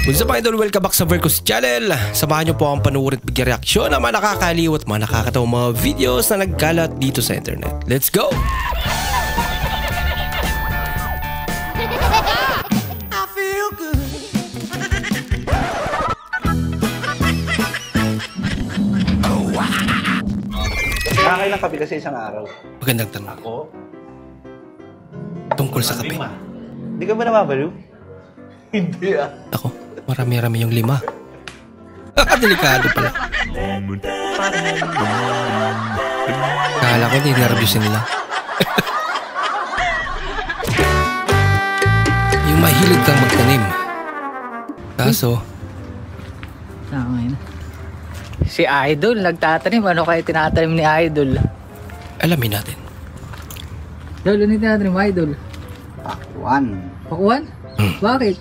Kung sa mga idol, welcome back sa Vercos Channel. Samahan nyo po akong panuorin at bigyan reaksyon ng mga nakakaliw at mga nakakatawang mga videos na nagkalat dito sa internet. Let's go! I feel good. Nakakailang kape kasi isang araw? Magandang tanong. Ako? Tungkol sa kape. Hindi ka ba namabaliw? Hindi ah. Ako, marami-rami yung 5. Delikado pala. Kala ko ninervyusin nila. Yung mahilig kang magtanim. Kaso, sa akin. Si Idol nagtatanim. Ano kayo tinatanim ni Idol? alamin natin. Idol, ano yung tinatanim mo, Idol? Pakwan. Pakuan? Bakit?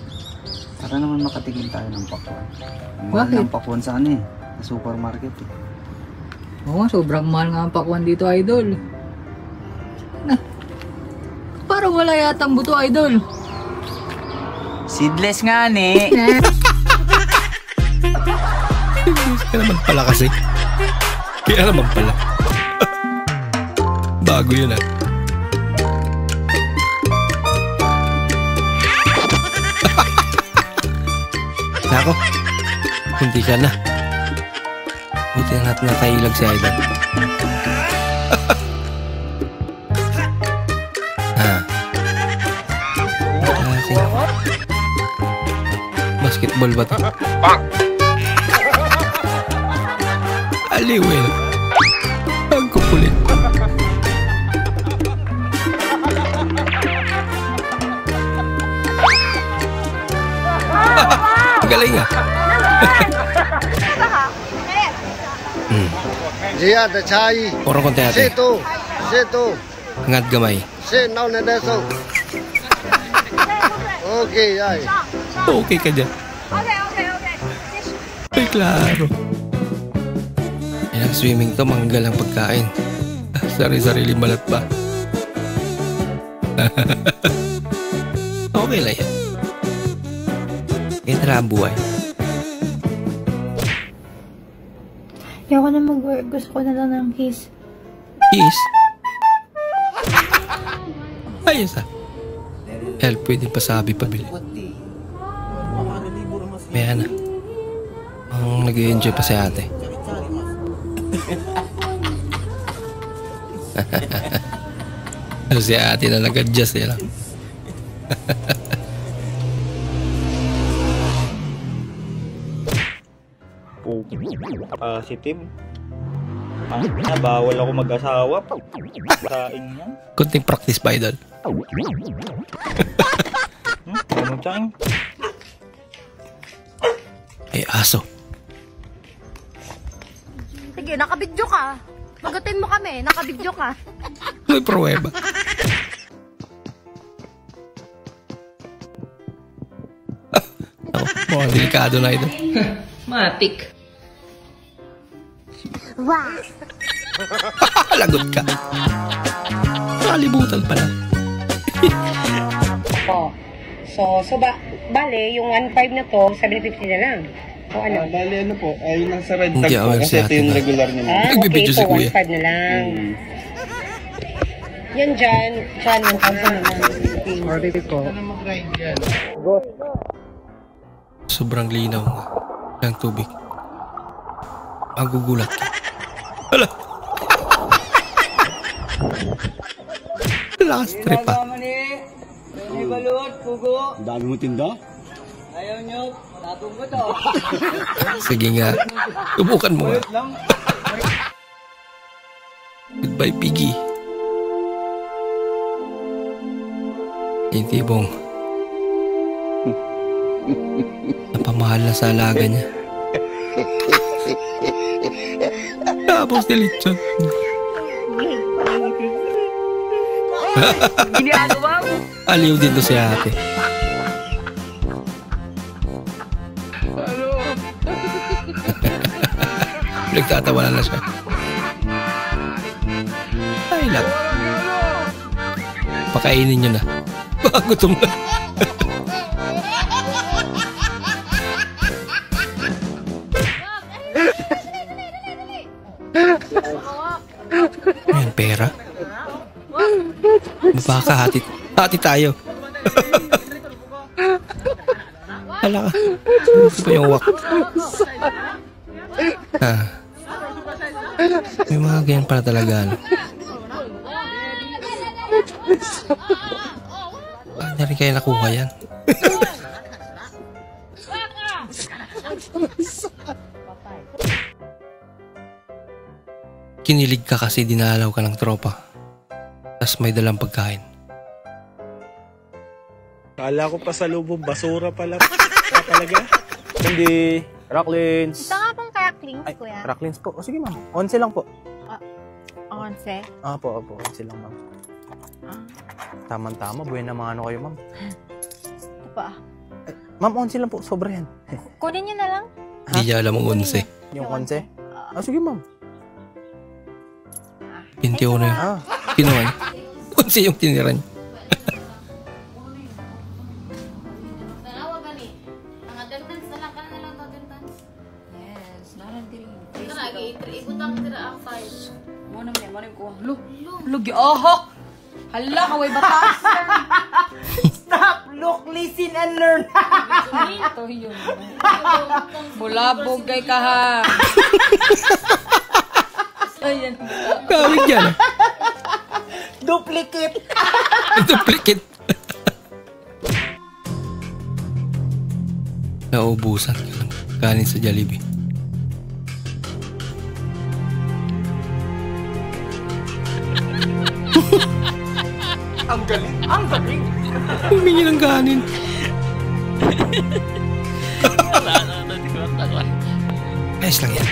Para naman makatingin tayo ng pakwan. Ang mahal Bakit? ng pakwan sa ano eh. Sa supermarket eh. Oo, sobrang mahal nga ang pakuan dito, Idol. Na, parang wala yatang buto, Idol. Seedless nga ni. Kaya naman pala kasi. Kaya naman pala. Bago yun ah. Nako, hindi ka na. Buti na natin nakailag si Idol. Klaseng basketball ba ito? Aliw eh. Ang kukulit. Galing ah. Jia de chai. Orang konti ate. Situ. Ngat gamay. Si now na deso. Okay, ay. Okay ka dyan. Ay, klaro. Yan ang swimming to, manggal ang pagkain. Sari-sarili malat pa. Okay lang yan. Kaya ang buhay. Ayoko na mag-work. Gusto ko na lang ng kiss. Kiss? Ayos ah. Hell, pwede pasabi pabili. May na. Ang nag-i-enjoy pa si ate. Ano si ate na nag-adjust nila. Si Tim. Bawal ako mag-asawa. Saing niya. Kunting practice ba, Idol? Ano tiyang? Ay, aso. Sige, nakabidyo ka. Magatin mo kami, nakabidyo ka. May pruweba. Mukhang delikado na ito. Matik. Wow! Lagot ka. Nakalibutan pala. So bale, yung 1.5 na to, 750 na lang. O ano? Bali ano po, ay nasa red Hindi, tag po. aware Kasi si ito ate yung na. regular niya. Nagbibidyo Okay, si so kuya. 1.5 na lang. Yan dyan, 1,000 na lang. Order ko. Sobrang linaw ng tubig. Magugulat ka. Hala! Lakas trip ah. Dami mo tinda? Sige nga. Tubukan mo nga. Goodbye, Piggy. Yung tibong napamahal na sa alaga niya. Tapos nilitsyon. Ginagawa mo. Aliw din to si ate. Nagtatawanan na siya. Ay lang. Pakainin nyo na. Baka gutom na. Baka hati tayo. Hala ka. Ito pa yung wak. May mga ganyan pala talaga. Ano? Bakit na rin kayo nakuha yan? Kinilig ka kasi dinalaw ka ng tropa. Tas may dalang pagkain. Kala ko pa sa lubong basura pala. Talaga? Hindi. Rocklins. Ito nga pong kayaklings, Ay, kuya. Rocklins po. O sige ma'am. 11 lang po. Ang 11. Opo, 11 lang ma'am. Tama-tama. Buhay na mga ano kayo ma'am. Ito pa. Ma'am, 11 lang po. Sobra yan. Kunin niyo na lang. Hindi niya alam ang 11. Yung 11? Sige ma'am. 21 na yun. Kinuha niya. 11 yung tinira niya. Lugi ahok! Hala, kaway batas! Stop, look, listen, and learn. Ito yun. Bulabog kay kaha. Ayan. Kawig yan. Duplicate. Duplicate. Naubusan ka ng kanin sa Jollibee. Ang galing. Ang galing. Humingi ng kanin. Ayos lang yan.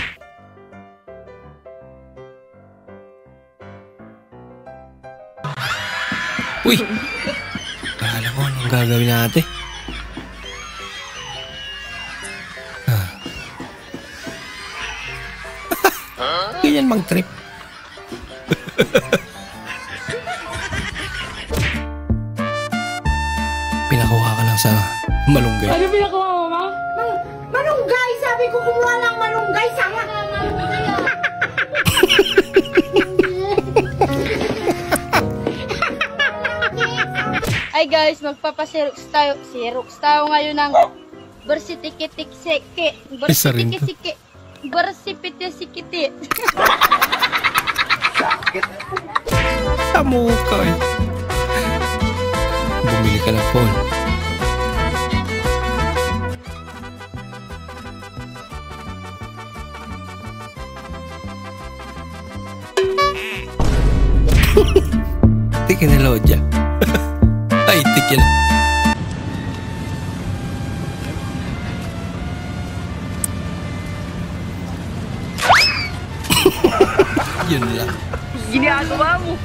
Uy! Akala ko anong gagawin natin. Ganyan mag-trip. Pinakuha ka lang sa malunggay. Ano pinakuha mo, ma? Malunggay! Sabi ko kumuha lang malunggay. Sayang. Ay guys, magpapasirox tayo ngayon ng bersitikitik-siki. Isa rin to. Bersipiti-sikiti. Sa mukha eh. Bumili ka ng phone. Tikin na lodya. Ay, tikin na. Yun lang. Ginagawa mo.